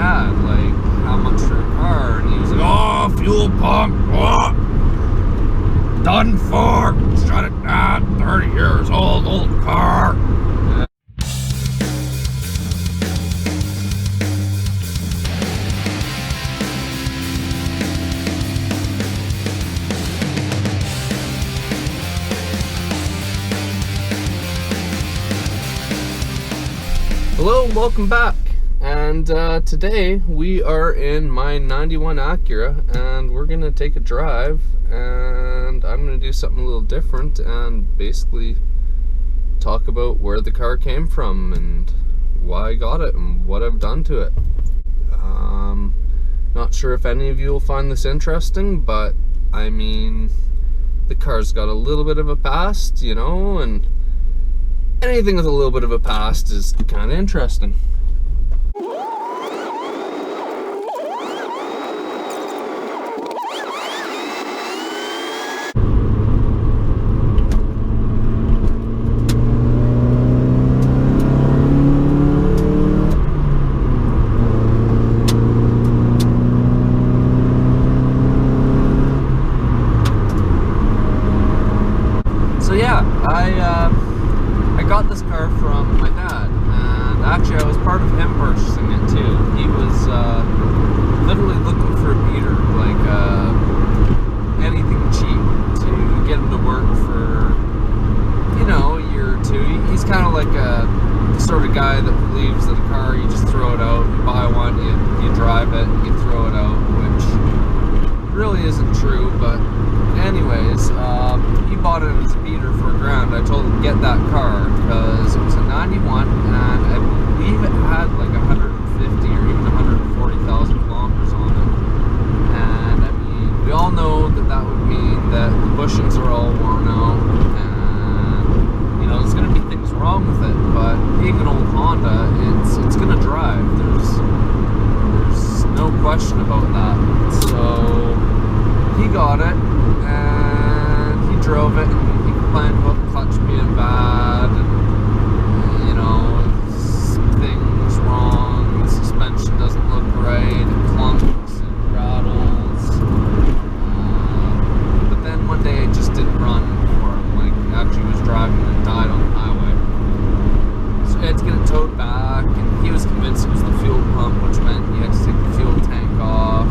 Dad, like, how much for your car? And he was like, oh, fuel pump, oh, done for, shut it down, 30 years old car. Hello and welcome back, and today we are in my 91 Acura and we're gonna take a drive, and I'm gonna do something a little different and basically talk about where the car came from and why I got it and what I've done to it. Not sure if any of you will find this interesting, but I mean, the car's got a little bit of a past, you know, and anything with a little bit of a past is kind of interesting. So yeah, I got this car from my dad, and actually I was part of him purchasing it too. He was literally looking for a beater, like anything cheap to get him to work for, you know, a year or two. He's kind of like the sort of guy that believes that a car, you just throw it out, you buy one, you drive it, you throw it out, which really isn't true, but anyways, he bought it as a beater for $1,000. I told him get that car because it was a 91 and I believe it had like 150 or even 140,000 kilometers on it. And I mean, we all know that that would mean that the bushings are all worn out and, you know, there's going to be things wrong with it, but being an old Honda, it's going to drive. There's no question about that. So he got it and he drove it, and he complained about the clutch being bad and, you know, things wrong, the suspension doesn't look right, it clunks and rattles, but then one day it just didn't run for him. Like, actually he was driving and died on the highway, so he had to get it towed back, and he was convinced it was the fuel pump, which meant he had to take the fuel tank off,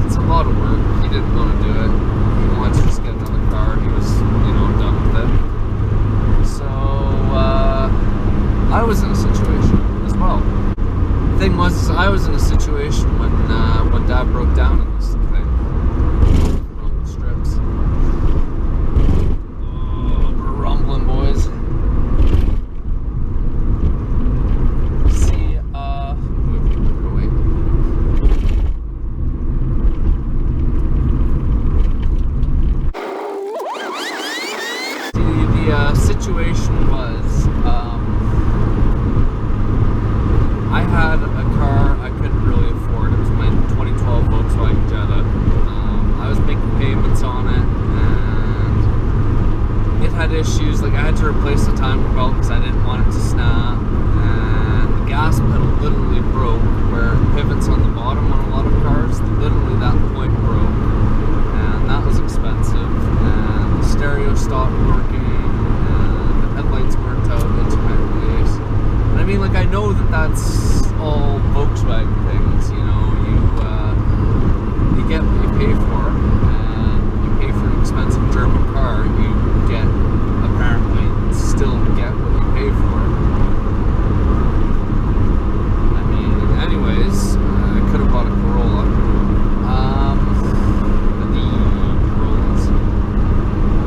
it's a lot of work. He didn't want to do it. He wanted to just get another car. He was, you know, done with it. So I was in a situation as well. The thing was, I was in a situation when Dad broke down in this thing. Rumble strips. Oh, we're rumbling, boys. Situation was, I had a car I couldn't really afford. It was my 2012 Volkswagen Jetta. I was making payments on it, and it had issues. Like, I had to replace the timing belt because I didn't want it to snap, and the gas pedal literally broke where it pivots on the bottom on a lot of cars. Literally that point broke, and that was expensive, and the stereo stopped working. Headlights weren't out, intermittently. And I mean, like, I know that that's all Volkswagen things, you know, you get what you pay for, and you pay for an expensive German car, you get, apparently, still get what you pay for. I mean, anyways, I could have bought a Corolla.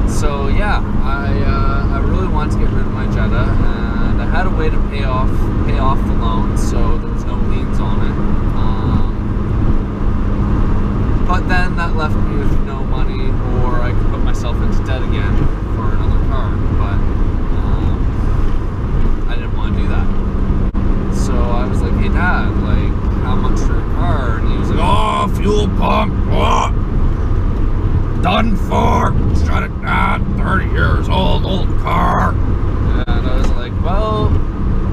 So yeah, I really wanted to get rid of my Jetta, and I had a way to pay off the loan, so there was no liens on it. But then that left me with no money, or I could put myself into debt again for another car. But I didn't want to do that. So I was like, "Hey Dad, like, how much for a car?" And he was like, "Oh, fuel pump, oh, done for, shut it down, 30 years old car." And I was like, "Well,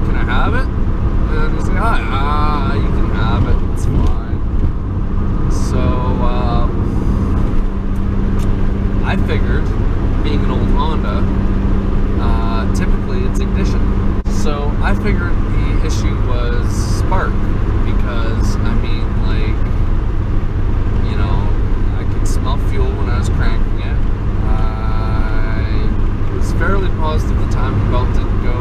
can I have it?" figured the issue was spark, because I mean, like, you know, I could smell fuel when I was cranking it. I was fairly positive the timing belt didn't go.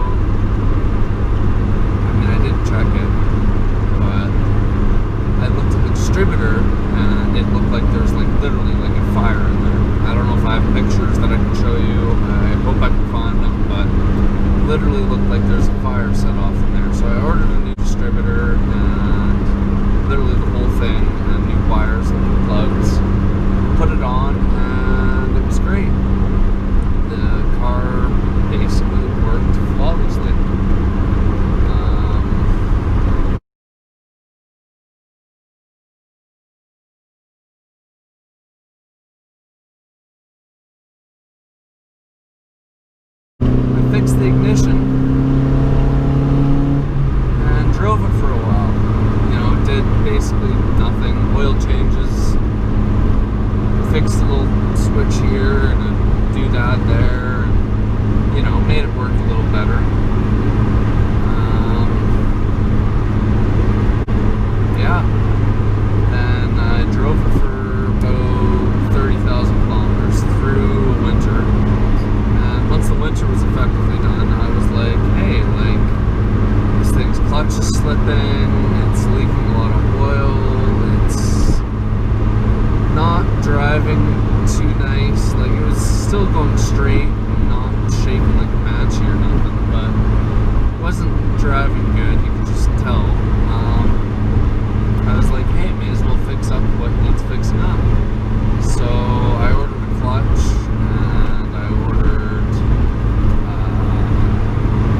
I mean, I didn't check it, but I looked at the distributor and it looked like there's like literally like a fire in there. I don't know if I have pictures that I can show you. I hope I can find them, but literally looked like there's a fire set off in there. So I ordered a new distributor and literally the whole thing, and new wires and new plugs. Put it on and it was great. The car basically worked flawlessly. I fixed the ignition and drove it for a while. You know, did basically nothing. Oil changes, fixed a little switch here and a doodad there, and, you know, made it work a little better. Yeah. Then I drove it for about 30,000 kilometers through a winter. And once the winter was effectively done, I was like, hey, like, this thing's clutch is slipping, it's leaking a lot of oil, it's not driving too nice. Like, it was still going straight and not shaking like a banshee or nothing, but it wasn't driving good, you could just tell. I was like, hey, may as well fix up what needs fixing up. So I ordered a clutch and I ordered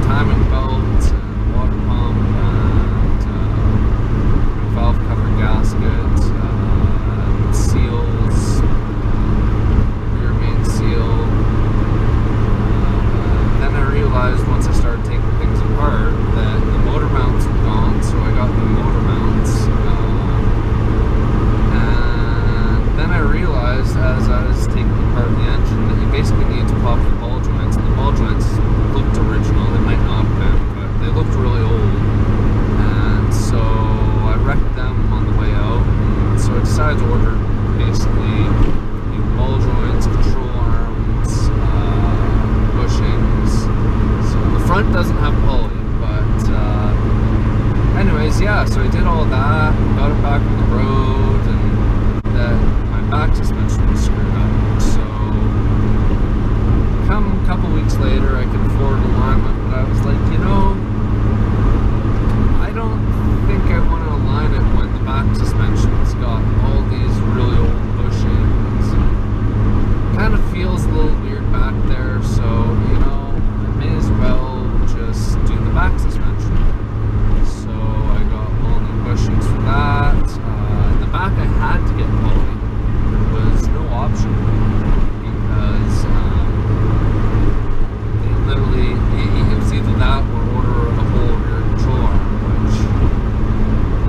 timing belt and water pump and valve cover gasket, seals, rear main seal. Then I realized once I started taking things apart that the motor mounts were gone, so I got the motor mounts. And then I realized as I was taking apart the engine that you basically need to pop the ball joints, and the ball joints looked original. They might not have been, but they looked really old. And so I wrecked them on the way out, and so I decided to order basically new ball joints, control arms, bushings. So the front doesn't have poly, but anyways, yeah, so I did all that, got it back on the road, and that my back suspension was screwed up. So come a couple weeks later, I could afford alignment, but I was like, you know, I don't think I want to align it when the back suspension's got all these really old bushings. Kind of feels a little weird back there, so, you know, I may as well just do the back suspension. So I got all new bushings for that. In the back I had to get poly. There was no option, because they literally, it was either that or order a whole rear control arm, which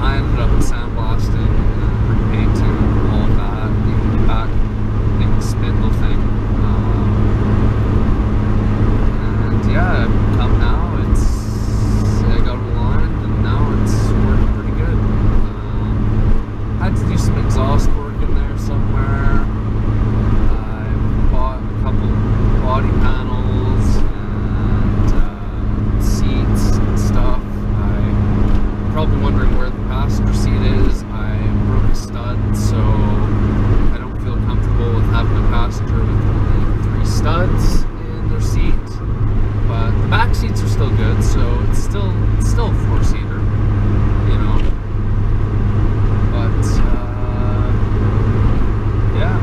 I ended up sandblasting and repainting all of that, even the back big spindle thing. And yeah, come now, I got it aligned and now it's working pretty good. Had to do some exhaust work in there somewhere. I bought a couple body panels and seats and stuff. I'm probably wondering where the passenger seat is. I broke a stud, so I don't feel comfortable with having a passenger with only 3 studs in their seat. But the back seats are still good, so it's still a 4-seater, you know. But yeah.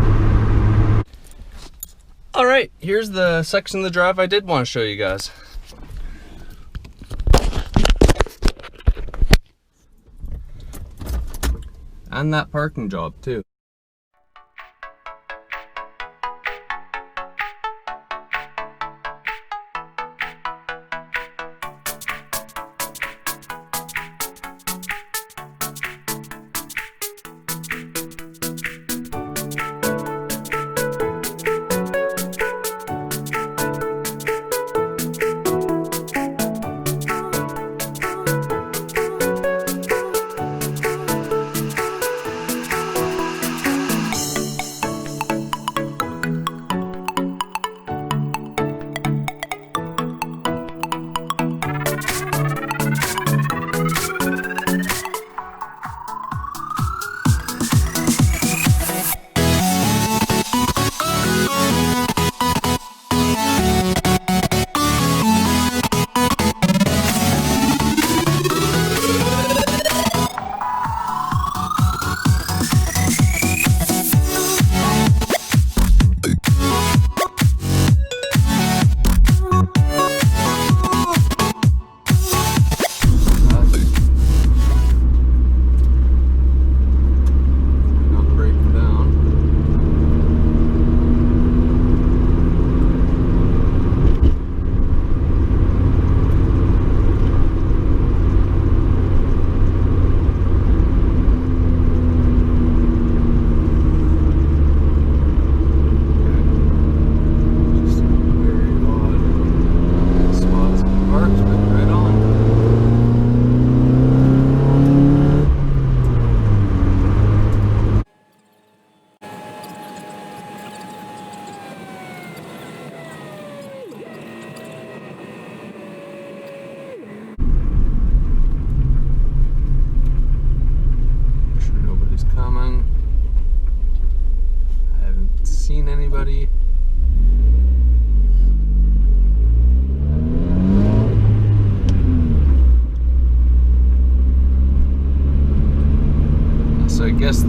All right, here's the section of the drive I did want to show you guys. And that parking job too.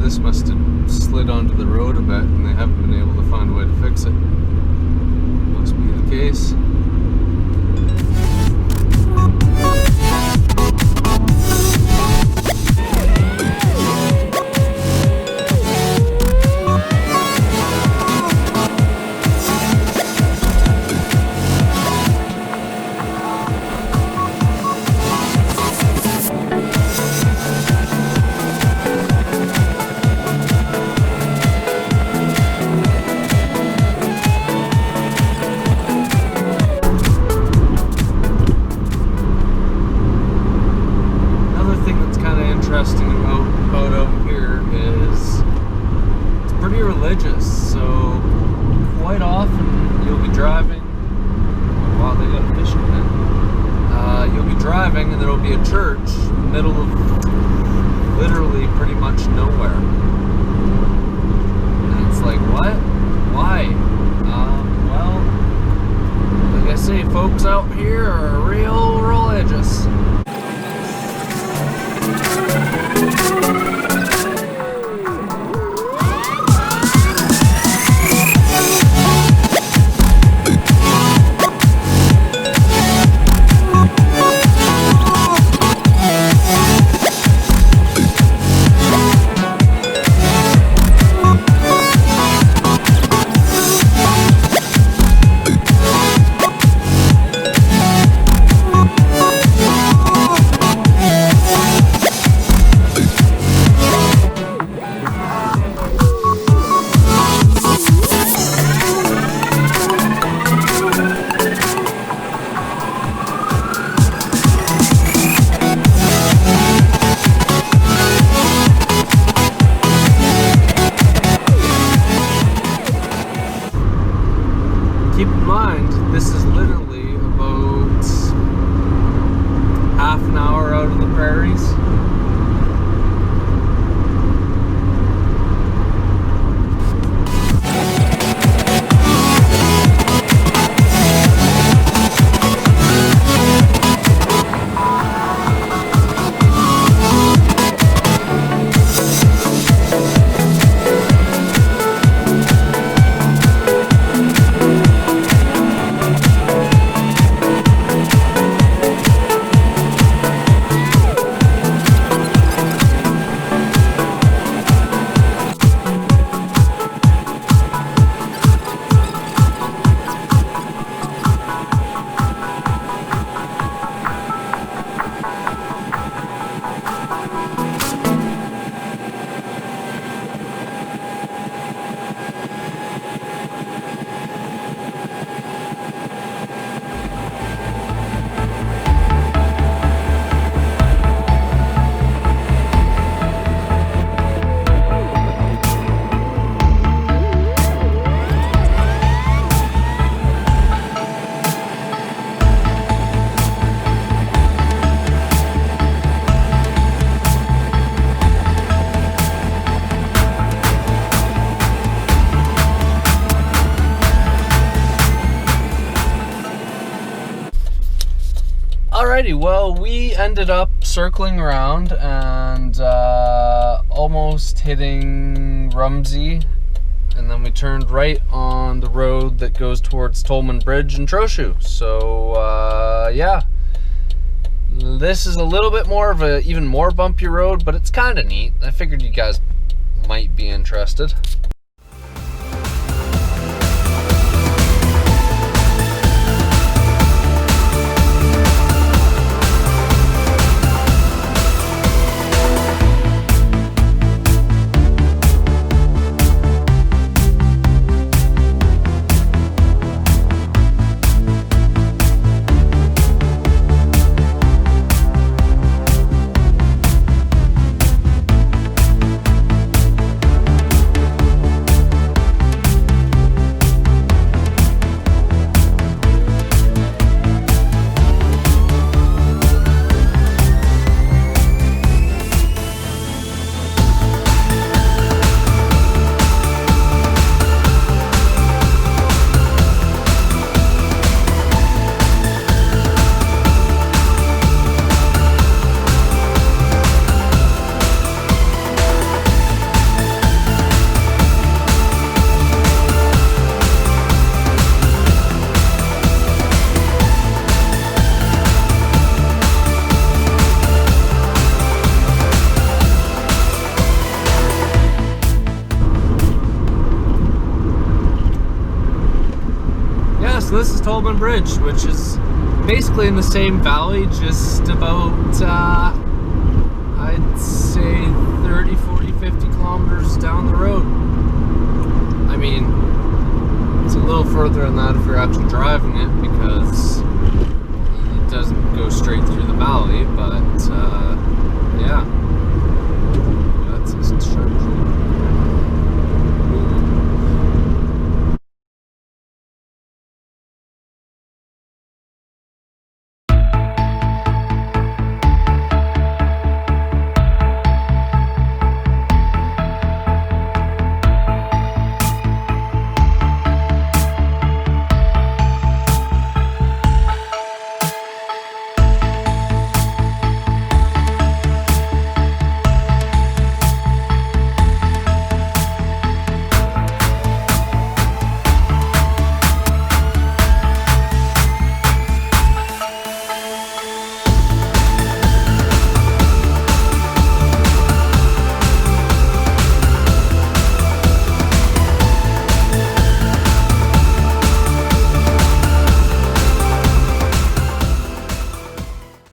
this must have slid onto the road a bit and they haven't been able to find a way to fix it. Must be the case. Interesting about out here is it's pretty religious, so quite often you'll be driving. Wow, they got a fishing net. You'll be driving and there'll be a church in the middle of literally pretty much nowhere, and it's like, what? Why? Well, like I say, folks out here are real religious. Keep in mind, this is literally about half an hour out of the prairies. Alrighty, well, we ended up circling around and almost hitting Rumsey, and then we turned right on the road that goes towards Tolman Bridge and Trochu. So yeah, this is a little bit more of a even more bumpy road, but it's kind of neat. I figured you guys might be interested. Tolman Bridge, which is basically in the same valley, just about, I'd say 30, 40, 50 kilometers down the road. I mean, it's a little further than that if you're actually driving it, because it doesn't go straight through the valley, but, yeah.